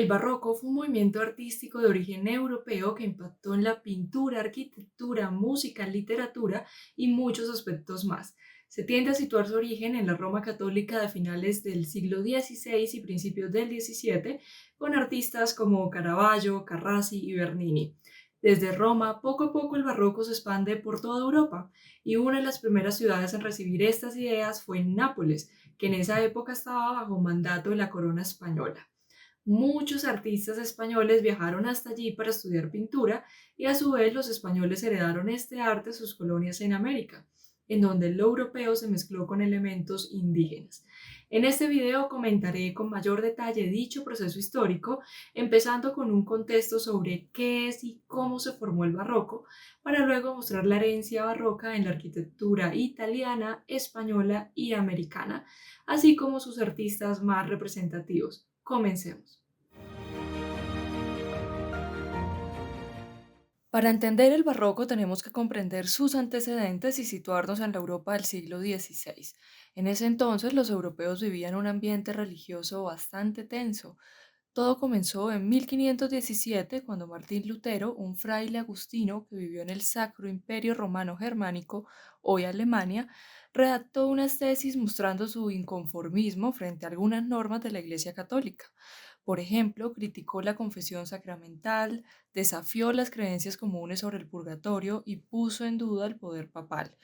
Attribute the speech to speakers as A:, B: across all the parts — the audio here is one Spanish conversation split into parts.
A: El barroco fue un movimiento artístico de origen europeo que impactó en la pintura, arquitectura, música, literatura y muchos aspectos más. Se tiende a situar su origen en la Roma católica de finales del siglo XVI y principios del XVII, con artistas como Caravaggio, Carracci y Bernini. Desde Roma, poco a poco el barroco se expande por toda Europa y una de las primeras ciudades en recibir estas ideas fue Nápoles, que en esa época estaba bajo mandato de la corona española. Muchos artistas españoles viajaron hasta allí para estudiar pintura y a su vez los españoles heredaron este arte de sus colonias en América, en donde lo europeo se mezcló con elementos indígenas. En este video comentaré con mayor detalle dicho proceso histórico, empezando con un contexto sobre qué es y cómo se formó el barroco, para luego mostrar la herencia barroca en la arquitectura italiana, española y americana, así como sus artistas más representativos. Comencemos. Para entender el barroco tenemos que comprender sus antecedentes y situarnos en la Europa del siglo XVI. En ese entonces los europeos vivían un ambiente religioso bastante tenso. Todo comenzó en 1517 cuando Martín Lutero, un fraile agustino que vivió en el Sacro Imperio Romano Germánico, hoy Alemania, redactó unas tesis mostrando su inconformismo frente a algunas normas de la Iglesia Católica. Por ejemplo, criticó la confesión sacramental, desafió las creencias comunes sobre el purgatorio y puso en duda el poder papal.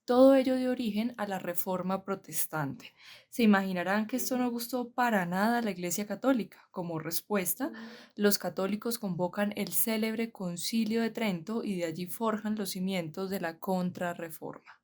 A: Todo ello dio origen a la Reforma Protestante. Se imaginarán que esto no gustó para nada a la Iglesia Católica. Como respuesta, los católicos convocan el célebre Concilio de Trento y de allí forjan los cimientos de la Contrarreforma.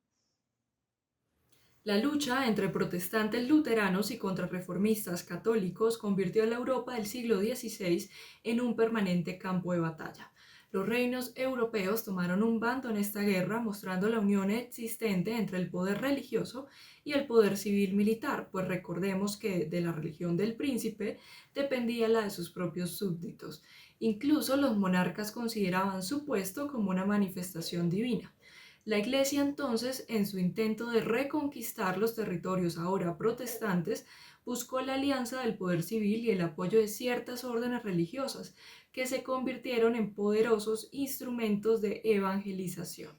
A: La lucha entre protestantes luteranos y contrarreformistas católicos convirtió a la Europa del siglo XVI en un permanente campo de batalla. Los reinos europeos tomaron un bando en esta guerra, mostrando la unión existente entre el poder religioso y el poder civil militar, pues recordemos que de la religión del príncipe dependía la de sus propios súbditos. Incluso los monarcas consideraban su puesto como una manifestación divina. La Iglesia entonces, en su intento de reconquistar los territorios ahora protestantes, buscó la alianza del poder civil y el apoyo de ciertas órdenes religiosas, que se convirtieron en poderosos instrumentos de evangelización.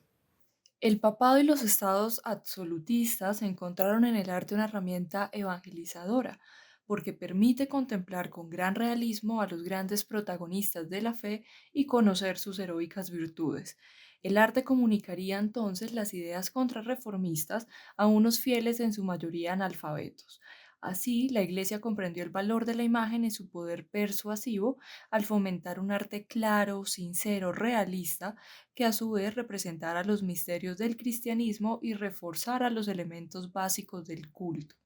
A: El papado y los estados absolutistas encontraron en el arte una herramienta evangelizadora, porque permite contemplar con gran realismo a los grandes protagonistas de la fe y conocer sus heroicas virtudes. El arte comunicaría entonces las ideas contrarreformistas a unos fieles en su mayoría analfabetos. Así, la Iglesia comprendió el valor de la imagen y su poder persuasivo al fomentar un arte claro, sincero, realista, que a su vez representara los misterios del cristianismo y reforzara los elementos básicos del culto.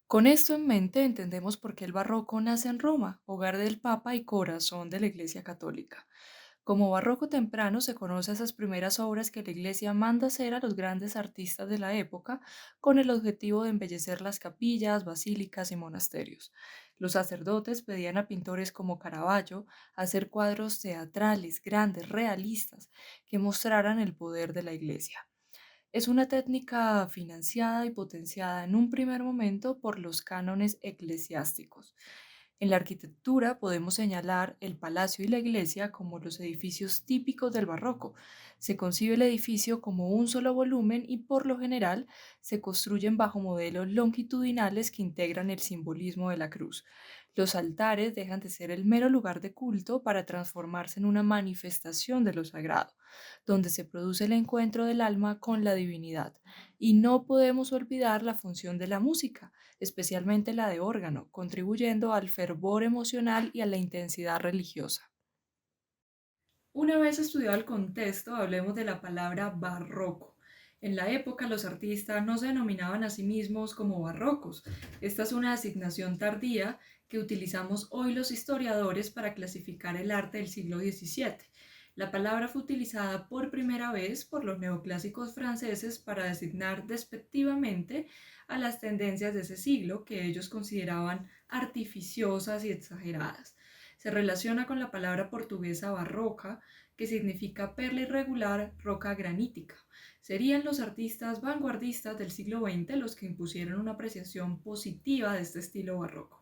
A: Con esto en mente entendemos por qué el barroco nace en Roma, hogar del Papa y corazón de la Iglesia Católica. Como barroco temprano se conoce esas primeras obras que la Iglesia manda hacer a los grandes artistas de la época con el objetivo de embellecer las capillas, basílicas y monasterios. Los sacerdotes pedían a pintores como Caravaggio hacer cuadros teatrales, grandes, realistas, que mostraran el poder de la Iglesia. Es una técnica financiada y potenciada en un primer momento por los cánones eclesiásticos. En la arquitectura podemos señalar el palacio y la iglesia como los edificios típicos del barroco. Se concibe el edificio como un solo volumen y por lo general se construyen bajo modelos longitudinales que integran el simbolismo de la cruz. Los altares dejan de ser el mero lugar de culto para transformarse en una manifestación de lo sagrado, donde se produce el encuentro del alma con la divinidad. Y no podemos olvidar la función de la música, especialmente la de órgano, contribuyendo al fervor emocional y a la intensidad religiosa. Una vez estudiado el contexto, hablemos de la palabra barroco. En la época, los artistas no se denominaban a sí mismos como barrocos. Esta es una designación tardía que utilizamos hoy los historiadores para clasificar el arte del siglo XVII. La palabra fue utilizada por primera vez por los neoclásicos franceses para designar despectivamente a las tendencias de ese siglo que ellos consideraban artificiosas y exageradas. Se relaciona con la palabra portuguesa barroca, que significa perla irregular, roca granítica. Serían los artistas vanguardistas del siglo XX los que impusieron una apreciación positiva de este estilo barroco.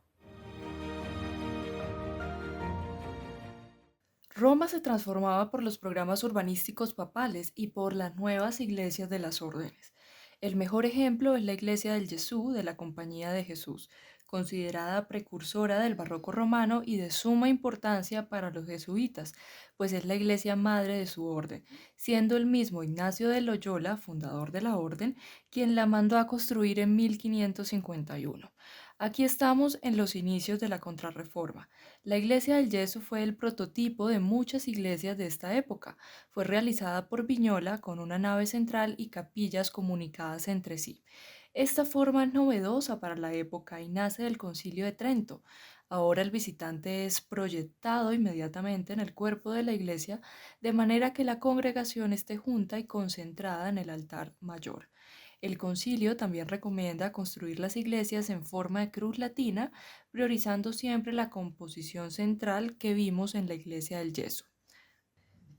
A: Roma se transformaba por los programas urbanísticos papales y por las nuevas iglesias de las órdenes. El mejor ejemplo es la iglesia del Gesù de la Compañía de Jesús, considerada precursora del barroco romano y de suma importancia para los jesuitas, pues es la iglesia madre de su orden, siendo el mismo Ignacio de Loyola, fundador de la orden, quien la mandó a construir en 1551. Aquí estamos en los inicios de la Contrarreforma. La iglesia del Yeso fue el prototipo de muchas iglesias de esta época. Fue realizada por Viñola con una nave central y capillas comunicadas entre sí. Esta forma es novedosa para la época y nace del Concilio de Trento. Ahora el visitante es proyectado inmediatamente en el cuerpo de la iglesia de manera que la congregación esté junta y concentrada en el altar mayor. El concilio también recomienda construir las iglesias en forma de cruz latina, priorizando siempre la composición central que vimos en la iglesia del yeso.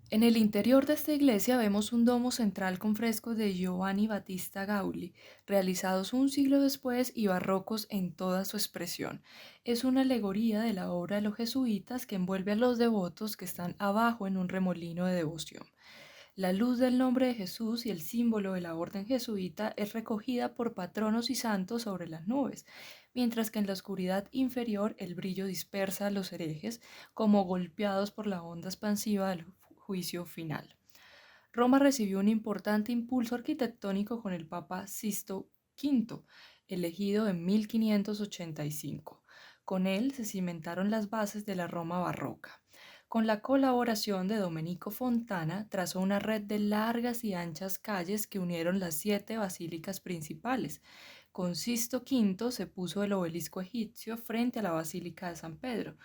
A: En el interior de esta iglesia vemos un domo central con frescos de Giovanni Battista Gauli, realizados un siglo después y barrocos en toda su expresión. Es una alegoría de la obra de los jesuitas que envuelve a los devotos que están abajo en un remolino de devoción. La luz del nombre de Jesús y el símbolo de la orden jesuita es recogida por patronos y santos sobre las nubes, mientras que en la oscuridad inferior el brillo dispersa a los herejes como golpeados por la onda expansiva del juicio final. Roma recibió un importante impulso arquitectónico con el Papa Sisto V, elegido en 1585. Con él se cimentaron las bases de la Roma barroca. Con la colaboración de Domenico Fontana, trazó una red de largas y anchas calles que unieron las 7 basílicas principales. Con Sisto V se puso el obelisco egipcio frente a la Basílica de San Pedro.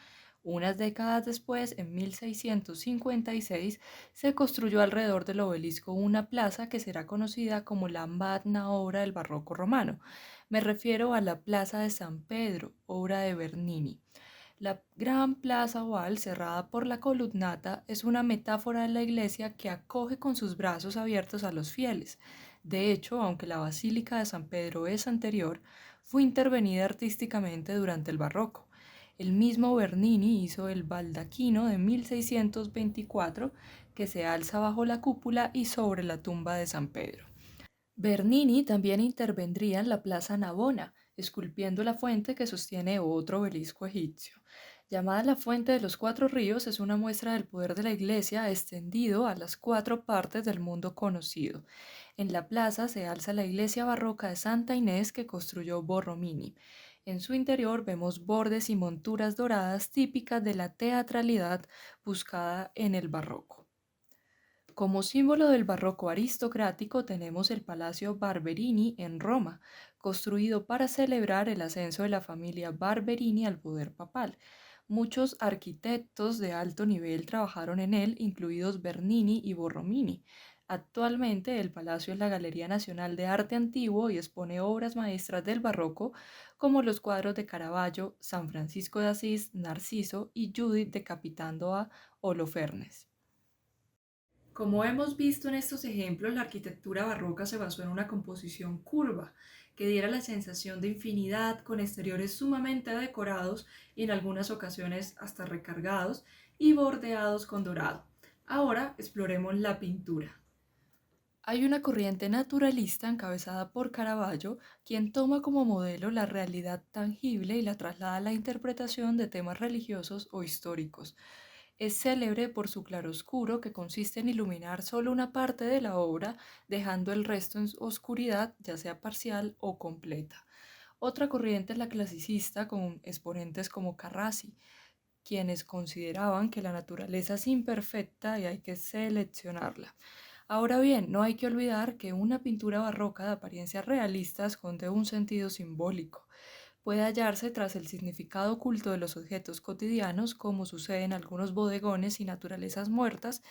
A: Unas décadas después, en 1656, se construyó alrededor del obelisco una plaza que será conocida como la magna obra del barroco romano. Me refiero a la Plaza de San Pedro, obra de Bernini. La gran plaza oval cerrada por la columnata es una metáfora de la iglesia que acoge con sus brazos abiertos a los fieles. De hecho, aunque la Basílica de San Pedro es anterior, fue intervenida artísticamente durante el barroco. El mismo Bernini hizo el baldaquino de 1624 que se alza bajo la cúpula y sobre la tumba de San Pedro. Bernini también intervendría en la Plaza Navona, esculpiendo la fuente que sostiene otro obelisco egipcio. Llamada la Fuente de los Cuatro Ríos, es una muestra del poder de la Iglesia extendido a las 4 partes del mundo conocido. En la plaza se alza la iglesia barroca de Santa Inés que construyó Borromini. En su interior vemos bordes y monturas doradas típicas de la teatralidad buscada en el barroco. Como símbolo del barroco aristocrático tenemos el Palacio Barberini en Roma, construido para celebrar el ascenso de la familia Barberini al poder papal. Muchos arquitectos de alto nivel trabajaron en él, incluidos Bernini y Borromini. Actualmente el palacio es la Galería Nacional de Arte Antiguo y expone obras maestras del barroco como los cuadros de Caravaggio, San Francisco de Asís, Narciso y Judith decapitando a Holofernes. Como hemos visto en estos ejemplos, la arquitectura barroca se basó en una composición curva que diera la sensación de infinidad con exteriores sumamente decorados y en algunas ocasiones hasta recargados y bordeados con dorado. Ahora exploremos la pintura. Hay una corriente naturalista encabezada por Caravaggio, quien toma como modelo la realidad tangible y la traslada a la interpretación de temas religiosos o históricos. Es célebre por su claroscuro que consiste en iluminar solo una parte de la obra, dejando el resto en oscuridad, ya sea parcial o completa. Otra corriente es la clasicista con exponentes como Carracci, quienes consideraban que la naturaleza es imperfecta y hay que seleccionarla. Ahora bien, no hay que olvidar que una pintura barroca de apariencia realista esconde un sentido simbólico. Puede hallarse tras el significado oculto de los objetos cotidianos, como sucede en algunos bodegones y naturalezas muertas,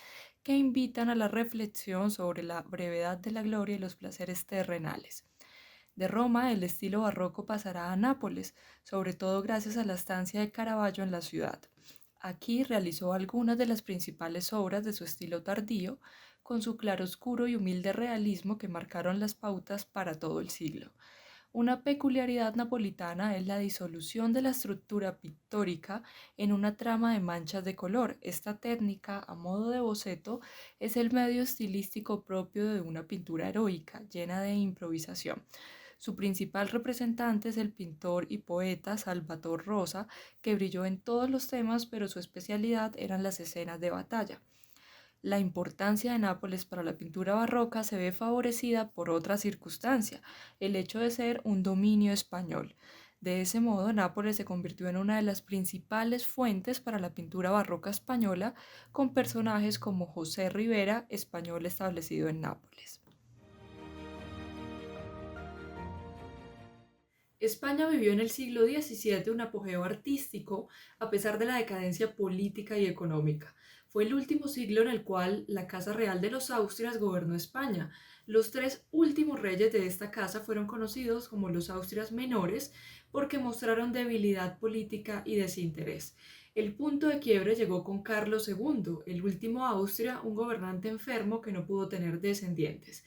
A: que invitan a la reflexión sobre la brevedad de la gloria y los placeres terrenales. De Roma, el estilo barroco pasará a Nápoles, sobre todo gracias a la estancia de Caravaggio en la ciudad. Aquí realizó algunas de las principales obras de su estilo tardío, con su claroscuro y humilde realismo que marcaron las pautas para todo el siglo. Una peculiaridad napolitana es la disolución de la estructura pictórica en una trama de manchas de color. Esta técnica, a modo de boceto, es el medio estilístico propio de una pintura heroica, llena de improvisación. Su principal representante es el pintor y poeta Salvator Rosa, que brilló en todos los temas, pero su especialidad eran las escenas de batalla. La importancia de Nápoles para la pintura barroca se ve favorecida por otra circunstancia, el hecho de ser un dominio español. De ese modo, Nápoles se convirtió en una de las principales fuentes para la pintura barroca española, con personajes como José Rivera, español establecido en Nápoles. España vivió en el siglo XVII un apogeo artístico a pesar de la decadencia política y económica. Fue el último siglo en el cual la Casa Real de los Austrias gobernó España. Los tres últimos reyes de esta casa fueron conocidos como los Austrias menores porque mostraron debilidad política y desinterés. El punto de quiebre llegó con Carlos II, el último Austria, un gobernante enfermo que no pudo tener descendientes.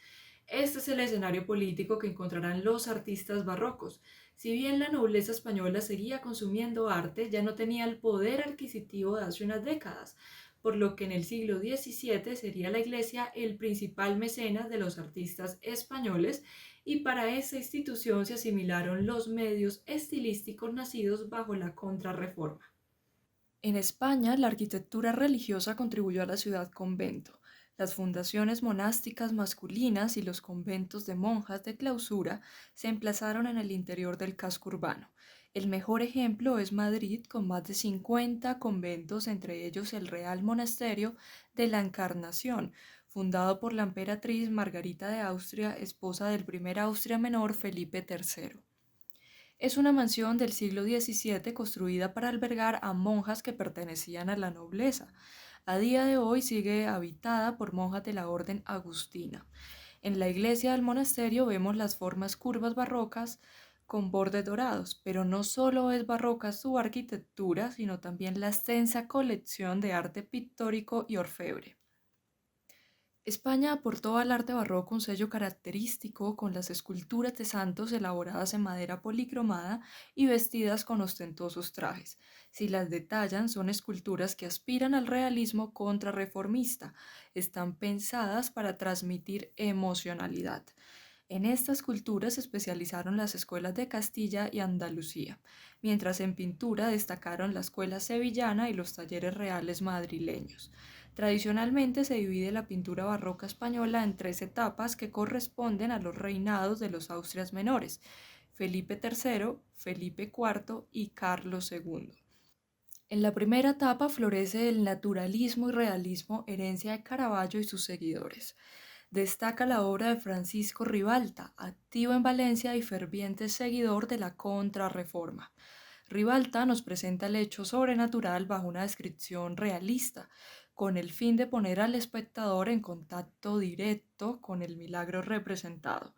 A: Este es el escenario político que encontrarán los artistas barrocos. Si bien la nobleza española seguía consumiendo arte, ya no tenía el poder adquisitivo de hace unas décadas, por lo que en el siglo XVII sería la Iglesia el principal mecenas de los artistas españoles y para esa institución se asimilaron los medios estilísticos nacidos bajo la Contrarreforma. En España, la arquitectura religiosa contribuyó a la ciudad-convento. Las fundaciones monásticas masculinas y los conventos de monjas de clausura se emplazaron en el interior del casco urbano. El mejor ejemplo es Madrid, con más de 50 conventos, entre ellos el Real Monasterio de la Encarnación, fundado por la emperatriz Margarita de Austria, esposa del primer Austria menor Felipe III. Es una mansión del siglo XVII construida para albergar a monjas que pertenecían a la nobleza. A día de hoy sigue habitada por monjas de la orden agustina. En la iglesia del monasterio vemos las formas curvas barrocas con bordes dorados, pero no solo es barroca su arquitectura, sino también la extensa colección de arte pictórico y orfebre. España aportó al arte barroco un sello característico con las esculturas de santos elaboradas en madera policromada y vestidas con ostentosos trajes. Si las detallan, son esculturas que aspiran al realismo contrarreformista. Están pensadas para transmitir emocionalidad. En estas culturas se especializaron las escuelas de Castilla y Andalucía, mientras en pintura destacaron la escuela sevillana y los talleres reales madrileños. Tradicionalmente se divide la pintura barroca española en tres etapas que corresponden a los reinados de los Austrias menores, Felipe III, Felipe IV y Carlos II. En la primera etapa florece el naturalismo y realismo, herencia de Caravaggio y sus seguidores. Destaca la obra de Francisco Ribalta, activo en Valencia y ferviente seguidor de la Contrarreforma. Ribalta nos presenta el hecho sobrenatural bajo una descripción realista, con el fin de poner al espectador en contacto directo con el milagro representado.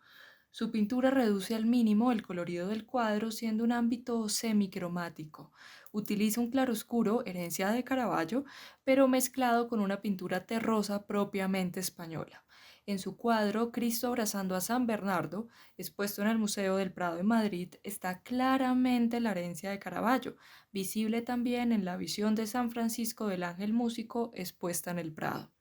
A: Su pintura reduce al mínimo el colorido del cuadro, siendo un ámbito semicromático. Utiliza un claroscuro, herencia de Caravaggio, pero mezclado con una pintura terrosa propiamente española. En su cuadro Cristo abrazando a San Bernardo, expuesto en el Museo del Prado de Madrid, está claramente la herencia de Caravaggio, visible también en la visión de San Francisco del Ángel Músico expuesta en el Prado.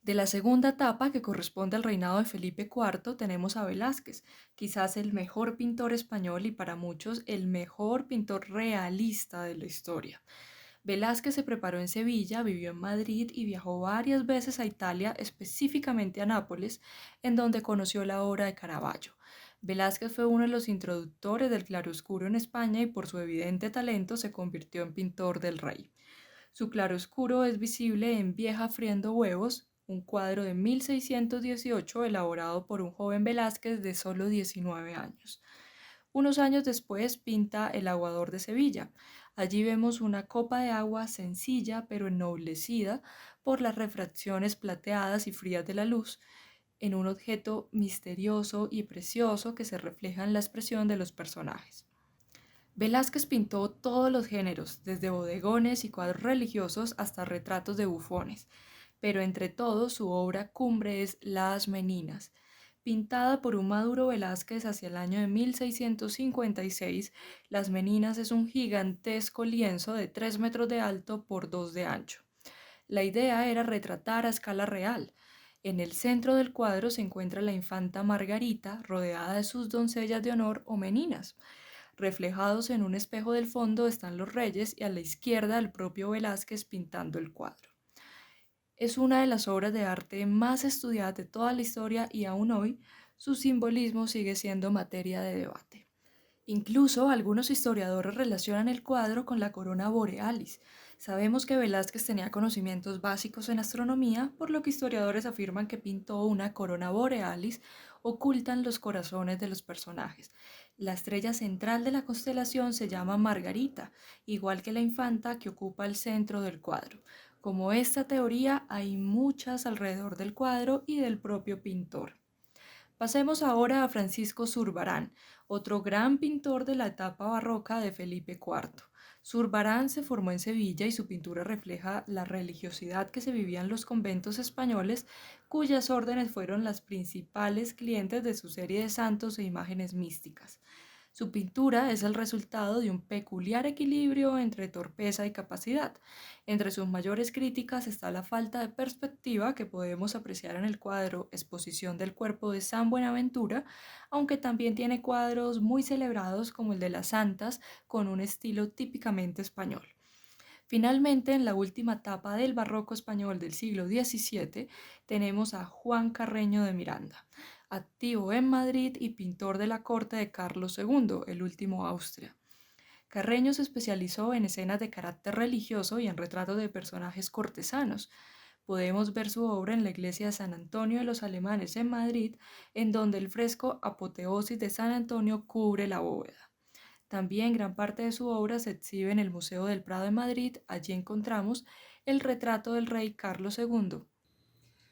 A: De la segunda etapa, que corresponde al reinado de Felipe IV, tenemos a Velázquez, quizás el mejor pintor español y para muchos el mejor pintor realista de la historia. Velázquez se preparó en Sevilla, vivió en Madrid y viajó varias veces a Italia, específicamente a Nápoles, en donde conoció la obra de Caravaggio. Velázquez fue uno de los introductores del claroscuro en España y por su evidente talento se convirtió en pintor del rey. Su claroscuro es visible en Vieja friendo huevos, un cuadro de 1618 elaborado por un joven Velázquez de solo 19 años. Unos años después pinta El aguador de Sevilla. Allí vemos una copa de agua sencilla pero ennoblecida por las refracciones plateadas y frías de la luz, en un objeto misterioso y precioso que se refleja en la expresión de los personajes. Velázquez pintó todos los géneros, desde bodegones y cuadros religiosos hasta retratos de bufones, pero entre todos su obra cumbre es Las Meninas. Pintada por un Maduro Velázquez hacia el año de 1656, Las Meninas es un gigantesco lienzo de 3 metros de alto por 2 de ancho. La idea era retratar a escala real. En el centro del cuadro se encuentra la infanta Margarita rodeada de sus doncellas de honor o meninas. Reflejados en un espejo del fondo están los reyes y a la izquierda el propio Velázquez pintando el cuadro. Es una de las obras de arte más estudiadas de toda la historia y aún hoy su simbolismo sigue siendo materia de debate. Incluso algunos historiadores relacionan el cuadro con la corona borealis. Sabemos que Velázquez tenía conocimientos básicos en astronomía, por lo que historiadores afirman que pintó una corona borealis oculta en los corazones de los personajes. La estrella central de la constelación se llama Margarita, igual que la infanta que ocupa el centro del cuadro. Como esta teoría, hay muchas alrededor del cuadro y del propio pintor. Pasemos ahora a Francisco Zurbarán, otro gran pintor de la etapa barroca de Felipe IV. Zurbarán se formó en Sevilla y su pintura refleja la religiosidad que se vivía en los conventos españoles, cuyas órdenes fueron las principales clientes de su serie de santos e imágenes místicas. Su pintura es el resultado de un peculiar equilibrio entre torpeza y capacidad. Entre sus mayores críticas está la falta de perspectiva que podemos apreciar en el cuadro Exposición del cuerpo de San Buenaventura, aunque también tiene cuadros muy celebrados como el de las Santas, con un estilo típicamente español. Finalmente, en la última etapa del barroco español del siglo XVII, tenemos a Juan Carreño de Miranda, activo en Madrid y pintor de la corte de Carlos II, el último Austria. Carreño se especializó en escenas de carácter religioso y en retratos de personajes cortesanos. Podemos ver su obra en la iglesia de San Antonio de los Alemanes en Madrid, en donde el fresco Apoteosis de San Antonio cubre la bóveda. También gran parte de su obra se exhibe en el Museo del Prado de Madrid. Allí encontramos el retrato del rey Carlos II.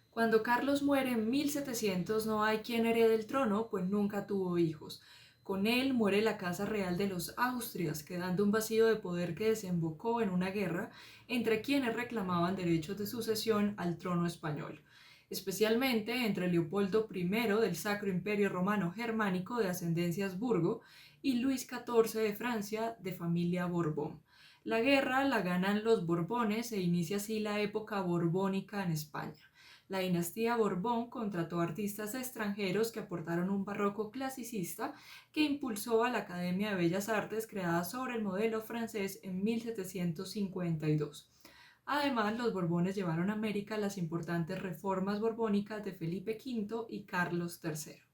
A: Cuando Carlos muere en 1700 no hay quien herede el trono, pues nunca tuvo hijos. Con él muere la Casa Real de los Austrias, quedando un vacío de poder que desembocó en una guerra entre quienes reclamaban derechos de sucesión al trono español, especialmente entre Leopoldo I del Sacro Imperio Romano Germánico de ascendencia Habsburgo y Luis XIV de Francia de familia Borbón. La guerra la ganan los Borbones e inicia así la época borbónica en España. La dinastía Borbón contrató artistas extranjeros que aportaron un barroco clasicista que impulsó a la Academia de Bellas Artes creada sobre el modelo francés en 1752. Además, los Borbones llevaron a América las importantes reformas borbónicas de Felipe V y Carlos III.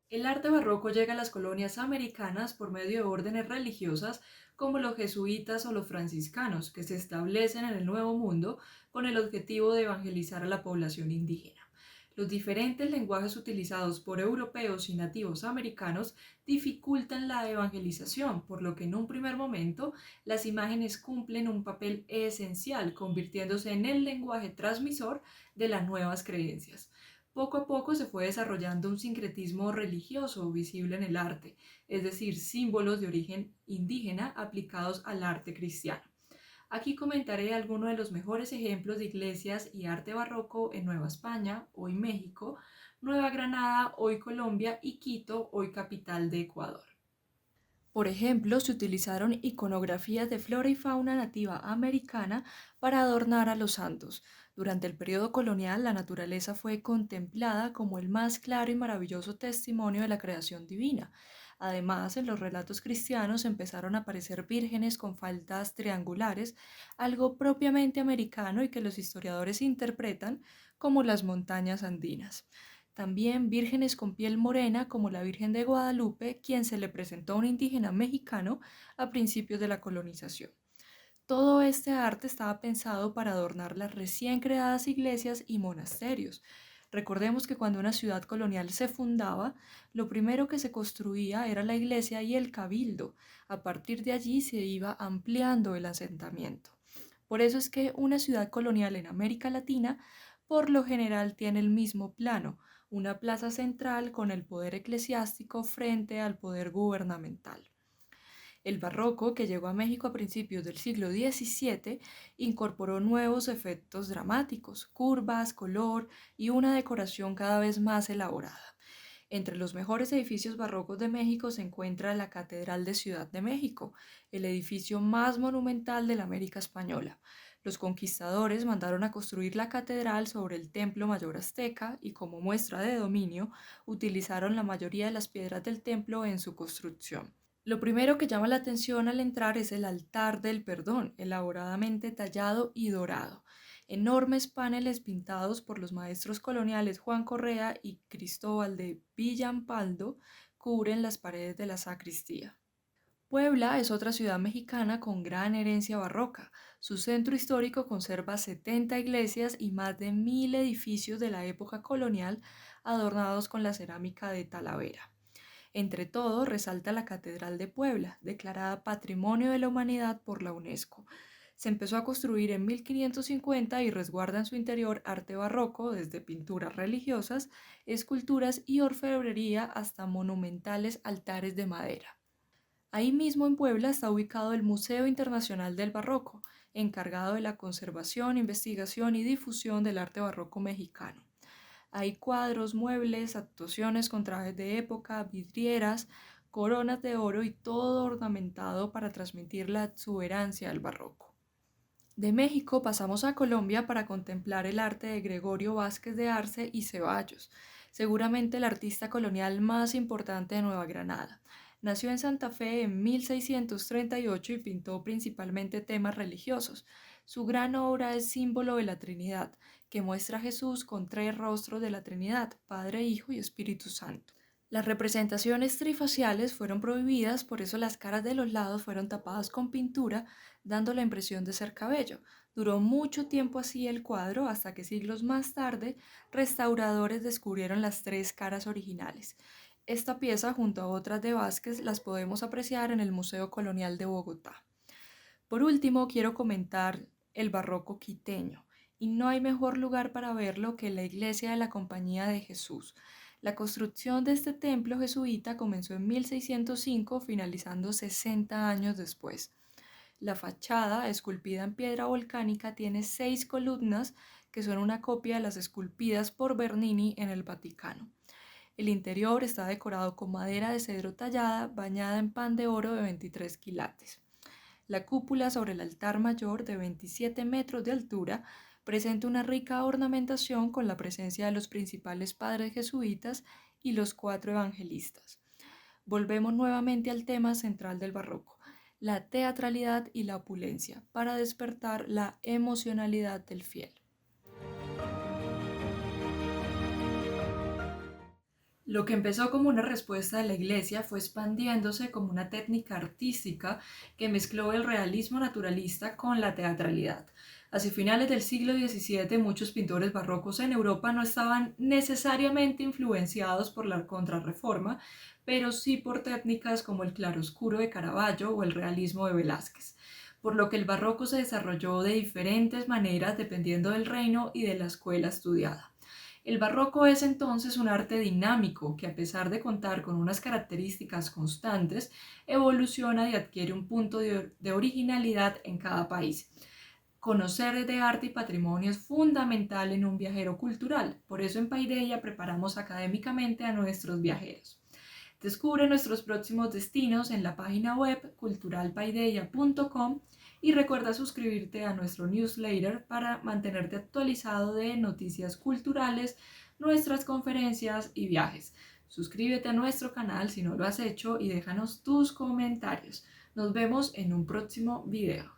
A: El arte barroco llega a las colonias americanas por medio de órdenes religiosas como los jesuitas o los franciscanos, que se establecen en el Nuevo Mundo con el objetivo de evangelizar a la población indígena. Los diferentes lenguajes utilizados por europeos y nativos americanos dificultan la evangelización, por lo que en un primer momento las imágenes cumplen un papel esencial, convirtiéndose en el lenguaje transmisor de las nuevas creencias. Poco a poco se fue desarrollando un sincretismo religioso visible en el arte, es decir, símbolos de origen indígena aplicados al arte cristiano. Aquí comentaré algunos de los mejores ejemplos de iglesias y arte barroco en Nueva España, hoy México, Nueva Granada, hoy Colombia y Quito, hoy capital de Ecuador. Por ejemplo, se utilizaron iconografías de flora y fauna nativa americana para adornar a los santos. Durante el periodo colonial, la naturaleza fue contemplada como el más claro y maravilloso testimonio de la creación divina. Además, en los relatos cristianos empezaron a aparecer vírgenes con faldas triangulares, algo propiamente americano y que los historiadores interpretan como las montañas andinas. También vírgenes con piel morena como la Virgen de Guadalupe, quien se le presentó a un indígena mexicano a principios de la colonización. Todo este arte estaba pensado para adornar las recién creadas iglesias y monasterios. Recordemos que cuando una ciudad colonial se fundaba, lo primero que se construía era la iglesia y el cabildo. A partir de allí se iba ampliando el asentamiento. Por eso es que una ciudad colonial en América Latina por lo general tiene el mismo plano, una plaza central con el poder eclesiástico frente al poder gubernamental. El barroco, que llegó a México a principios del siglo XVII, incorporó nuevos efectos dramáticos, curvas, color y una decoración cada vez más elaborada. Entre los mejores edificios barrocos de México se encuentra la Catedral de Ciudad de México, el edificio más monumental de la América Española. Los conquistadores mandaron a construir la catedral sobre el templo mayor azteca y como muestra de dominio utilizaron la mayoría de las piedras del templo en su construcción. Lo primero que llama la atención al entrar es el altar del perdón, elaboradamente tallado y dorado. Enormes paneles pintados por los maestros coloniales Juan Correa y Cristóbal de Villampaldo cubren las paredes de la sacristía. Puebla es otra ciudad mexicana con gran herencia barroca. Su centro histórico conserva 70 iglesias y más de 1000 edificios de la época colonial adornados con la cerámica de Talavera. Entre todo, resalta la Catedral de Puebla, declarada Patrimonio de la Humanidad por la UNESCO. Se empezó a construir en 1550 y resguarda en su interior arte barroco, desde pinturas religiosas, esculturas y orfebrería hasta monumentales altares de madera. Ahí mismo en Puebla está ubicado el Museo Internacional del Barroco, encargado de la conservación, investigación y difusión del arte barroco mexicano. Hay cuadros, muebles, actuaciones con trajes de época, vidrieras, coronas de oro y todo ornamentado para transmitir la exuberancia del barroco. De México pasamos a Colombia para contemplar el arte de Gregorio Vázquez de Arce y Ceballos, seguramente el artista colonial más importante de Nueva Granada. Nació en Santa Fe en 1638 y pintó principalmente temas religiosos. Su gran obra es Símbolo de la Trinidad, que muestra a Jesús con 3 rostros de la Trinidad, Padre, Hijo y Espíritu Santo. Las representaciones trifaciales fueron prohibidas, por eso las caras de los lados fueron tapadas con pintura, dando la impresión de ser cabello. Duró mucho tiempo así el cuadro, hasta que siglos más tarde, restauradores descubrieron las 3 caras originales. Esta pieza, junto a otras de Vázquez, las podemos apreciar en el Museo Colonial de Bogotá. Por último, quiero comentar el barroco quiteño, y no hay mejor lugar para verlo que la iglesia de la Compañía de Jesús. La construcción de este templo jesuita comenzó en 1605, finalizando 60 años después. La fachada, esculpida en piedra volcánica, tiene 6 columnas que son una copia de las esculpidas por Bernini en el Vaticano. El interior está decorado con madera de cedro tallada, bañada en pan de oro de 23 quilates. La cúpula sobre el altar mayor, de 27 metros de altura, presenta una rica ornamentación con la presencia de los principales padres jesuitas y los 4 evangelistas. Volvemos nuevamente al tema central del barroco, la teatralidad y la opulencia, para despertar la emocionalidad del fiel. Lo que empezó como una respuesta de la Iglesia fue expandiéndose como una técnica artística que mezcló el realismo naturalista con la teatralidad. Hacia finales del siglo XVII, muchos pintores barrocos en Europa no estaban necesariamente influenciados por la Contrarreforma, pero sí por técnicas como el claroscuro de Caravaggio o el realismo de Velázquez, por lo que el barroco se desarrolló de diferentes maneras dependiendo del reino y de la escuela estudiada. El barroco es entonces un arte dinámico que, a pesar de contar con unas características constantes, evoluciona y adquiere un punto de originalidad en cada país. Conocer de arte y patrimonio es fundamental en un viajero cultural, por eso en Paideia preparamos académicamente a nuestros viajeros. Descubre nuestros próximos destinos en la página web culturalpaideia.com y recuerda suscribirte a nuestro newsletter para mantenerte actualizado de noticias culturales, nuestras conferencias y viajes. Suscríbete a nuestro canal si no lo has hecho y déjanos tus comentarios. Nos vemos en un próximo video.